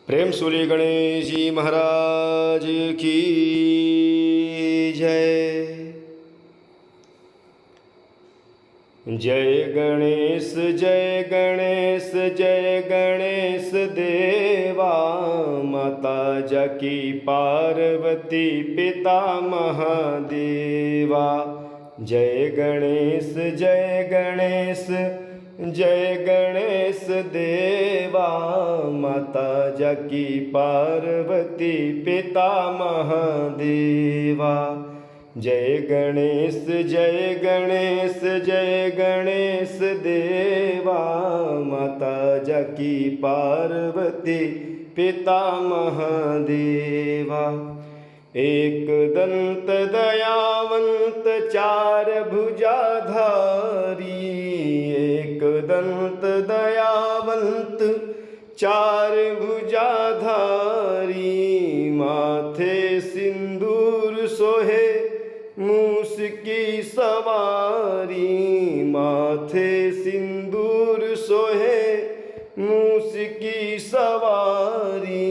प्रेम सूली गणेश जी महाराज की जय। जय गणेश जय गणेश जय गणेश देवा, माता जाकी पार्वती पिता महादेवा। जय गणेश जय गणेश जय गणेश देवा, माता जाकी पार्वती पिता महादेवा। जय गणेश जय गणेश जय गणेश देवा, माता जाकी पार्वती पिता महादेवा। एक दंत दयावंत चार भुजाधारी, एक दंत दयावंत चार भुजाधारी। माथे सिंदूर सोहे मूस की सवारी, माथे सिंदूर सोहे मूस की सवारी।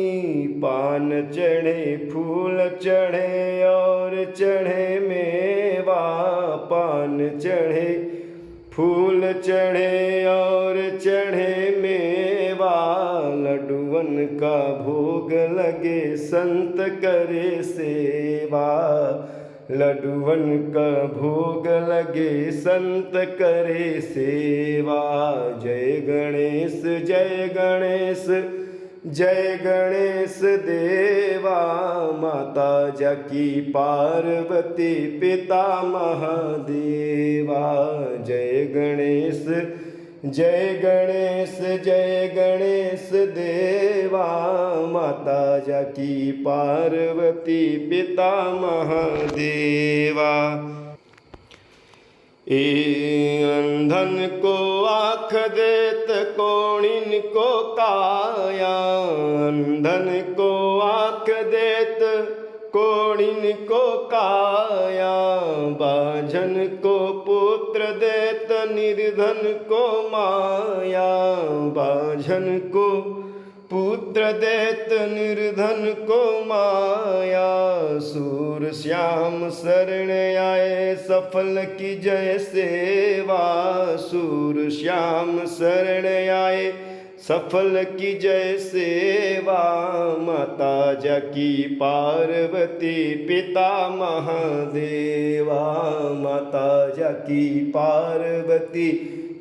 पान चढ़े फूल चढ़े और चढ़े मेवा, पान चढ़े फूल चढ़े और चढ़े मेवा। लड्डुअन का भोग लगे संत करे सेवा, लड्डुअन का भोग लगे संत करे सेवा। जय गणेश जय गणेश जय गणेश देवा, माता जाकी पार्वती पिता महादेवा। जय गणेश जय गणेश जय गणेश देवा, माता जाकी पार्वती पिता महादेवा। अंधन को आँख देत कोणिन को काया, अंधन को आँख देत कोणिन को काया। बाझन को पुत्र देत निर्धन को माया, बाझन को पुत्र देत निर्धन को माया। सूर श्याम शरण आए सफल की जय सेवा, सूर श्याम शरण आए सफल की जय सेवा। माता जाकी पार्वती पिता महादेवा, माता जाकी पार्वती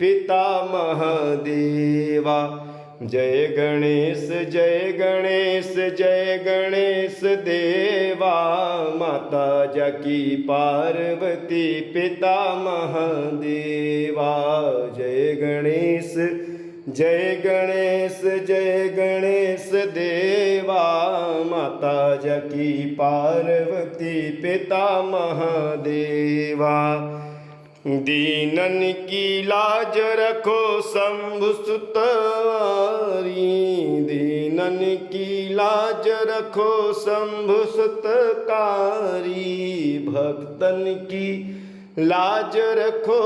पिता महादेवा। जय गणेश जय गणेश जय गणेश देवा, माता जाकी पार्वती पिता महादेवा। जय गणेश जय गणेश जय गणेश देवा, माता जाकी पार्वती पिता महादेवा। दीनन की लाज रखो शंभु सुतवारी, दीनन की लाज रखो शंभु सुतकारी। भक्तन की लाज रखो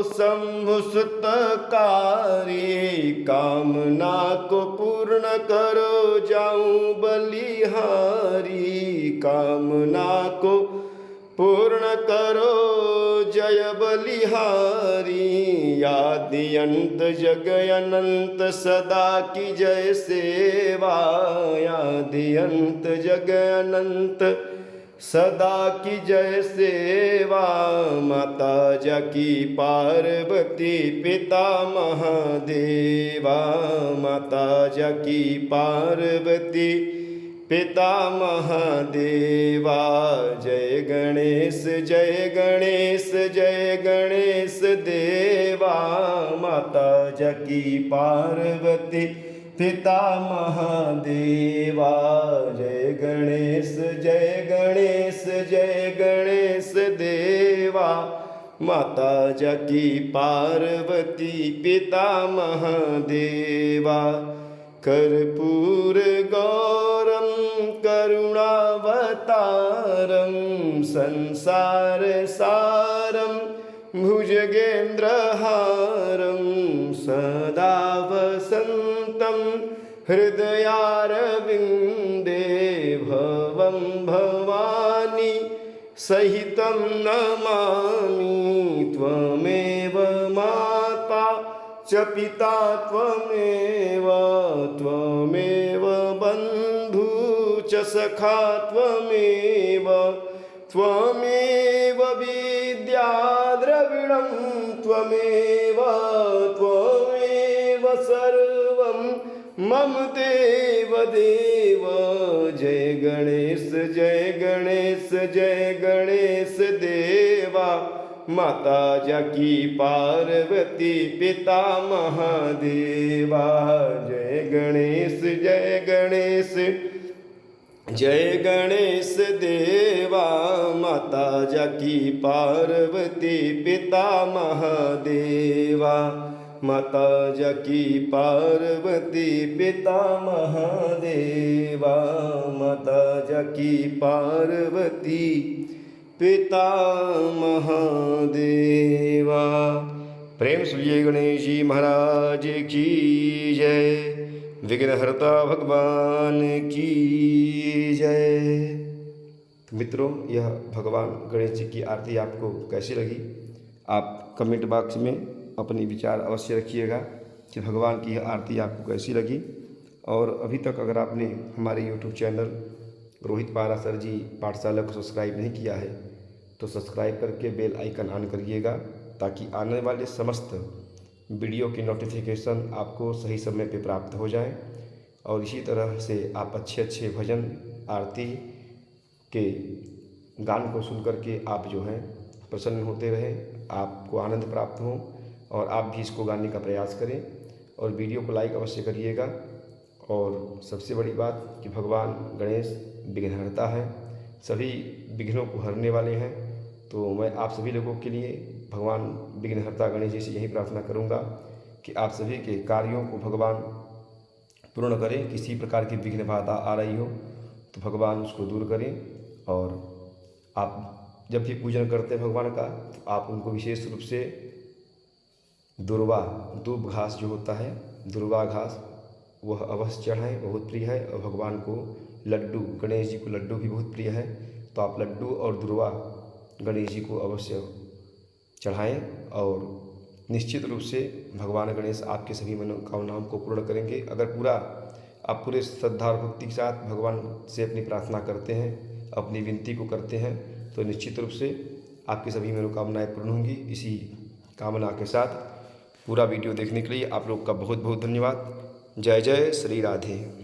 शंभु सुतकारी। कामना को पूर्ण करो जाऊं बलिहारी, कामना को पूर्ण करो जय बलिहारी। आदि अंत जग अनंत सदा की जय सेवा, आदि अंत जग अनंत सदा की जय सेवा। माता जाकी पार्वती पिता महादेवा, माता जाकी पार्वती पिता महादेवा। जय गणेश जय गणेश जय गणेश देवा, माता जाकी पार्वती पिता महादेवा। जय गणेश जय गणेश जय गणेश देवा, माता जाकी पार्वती पिता महादेवा। कर्पूर गौरम करुणावतारम संसार सारम भुजगेन्द्रहारं सदा वसन्तं हृदयारविन्दे भवं भवानी सहितं नमामि। त्वमेव माता च पिता त्वमेव बन्धु च सखा त्वमेव विद्या द्रविणं त्वमेव सर्वं मम देव देव। जय गणेश जय गणेश जय गणेश देवा। माता जाकी पार्वती पिता महादेवा। जय गणेश जय गणेश देवा। माता जाकी पार्वती पिता महादेवा। माता जाकी पार्वती पिता महादेवा। माता जाकी पार्वती पिता महादेवा। प्रेम से गणेश जी महाराज की जय। विघ्नहर्ता भगवान की जय। तो मित्रों, यह भगवान गणेश जी की आरती आपको कैसी लगी? आप कमेंट बॉक्स में अपनी विचार अवश्य रखिएगा कि भगवान की यह आरती आपको कैसी लगी। और अभी तक अगर आपने हमारे YouTube चैनल रोहित पाराशर जी पाठशाला को सब्सक्राइब नहीं किया है तो सब्सक्राइब करके बेल आइकन ऑन करिएगा, ताकि आने वाले समस्त वीडियो की नोटिफिकेशन आपको सही समय पे प्राप्त हो जाए। और इसी तरह से आप अच्छे भजन आरती के गान को सुन करके आप जो है प्रसन्न होते रहें, आपको आनंद प्राप्त हो और आप भी इसको गाने का प्रयास करें। और वीडियो को लाइक अवश्य करिएगा। और सबसे बड़ी बात कि भगवान गणेश विघ्नहर्ता है, सभी विघ्नों को हरने वाले हैं। तो मैं आप सभी लोगों के लिए भगवान विघ्नहर्ता गणेश जी से यही प्रार्थना करूंगा कि आप सभी के कार्यों को भगवान पूर्ण करें। किसी प्रकार की विघ्न बाधा आ रही हो तो भगवान उसको दूर करें। और आप जब भी पूजन करते हैं भगवान का तो आप उनको विशेष रूप से दूब घास जो होता है, दुर्वा घास, वह अवश्य चढ़ाएँ, बहुत प्रिय है। और भगवान को लड्डू, गणेश जी को लड्डू भी बहुत प्रिय है, तो आप लड्डू और दुर्वा गणेश जी को अवश्य चढ़ाएँ। और निश्चित रूप से भगवान गणेश आपके सभी मनोकामनाओं को पूर्ण करेंगे। अगर आप पूरे श्रद्धा और भक्ति के साथ भगवान से अपनी प्रार्थना करते हैं, अपनी विनती को करते हैं, तो निश्चित रूप से आपकी सभी मनोकामनाएं पूर्ण होंगी। इसी कामना के साथ पूरा वीडियो देखने के लिए आप लोग का बहुत बहुत धन्यवाद। जय जय श्री राधे।